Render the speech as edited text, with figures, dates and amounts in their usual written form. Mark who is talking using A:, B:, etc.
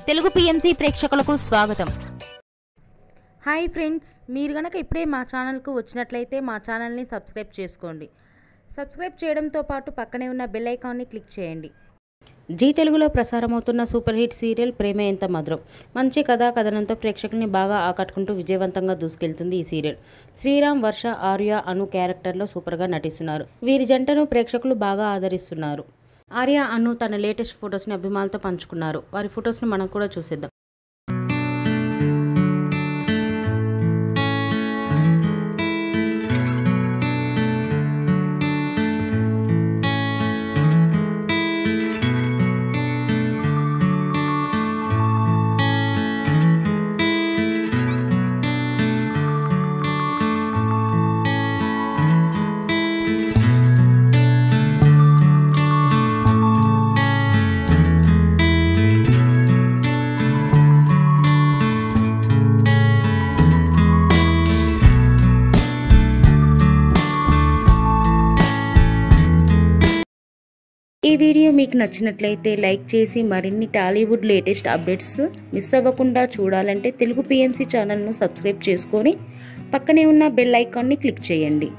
A: Telugu PMC ప్రేక్షకులకు స్వాగతం.
B: Hi friends, మీరు గనక ఇప్పుడే మా ఛానల్కు వచ్చినట్లయితే మా ఛానల్ని సబ్స్క్రైబ్ చేసుకోండి. సబ్స్క్రైబ్ చేయడంతో పాటు పక్కనే ఉన్న బెల్ ఐకాన్ని క్లిక్ చేయండి. జీ తెలుగులో ప్రసారమవుతున్న సూపర్ హిట్ సీరియల్ ప్రేమ ఎంత మధురం. మంచి కథా కథనంతో ప్రేక్షకుల్ని బాగా ఆకట్టుకుంటూ విజయవంతంగా దూసుకెళ్తుంది ఈ సీరియల్. శ్రీరామ్, వర్ష, ఆర్య, అను క్యారెక్టర్లో సూపర్గా నటిస్తున్నారు. వీరి జంటను ప్రేక్షకులు బాగా ఆదరిస్తున్నారు. ఆర్య, అను తన లేటెస్ట్ ఫొటోస్ని అభిమానులతో పంచుకున్నారు. వారి ఫొటోస్ని మనం కూడా చూసేద్దాం. ఈ వీడియో మీకు నచ్చినట్లయితే లైక్ చేసి మరిన్ని టాలీవుడ్ లేటెస్ట్ అప్డేట్స్ మిస్ అవ్వకుండా చూడాలంటే తెలుగు పిఎంసి ఛానల్ను సబ్స్క్రైబ్ చేసుకొని పక్కనే ఉన్న బెల్ ఐకాన్ని క్లిక్ చేయండి.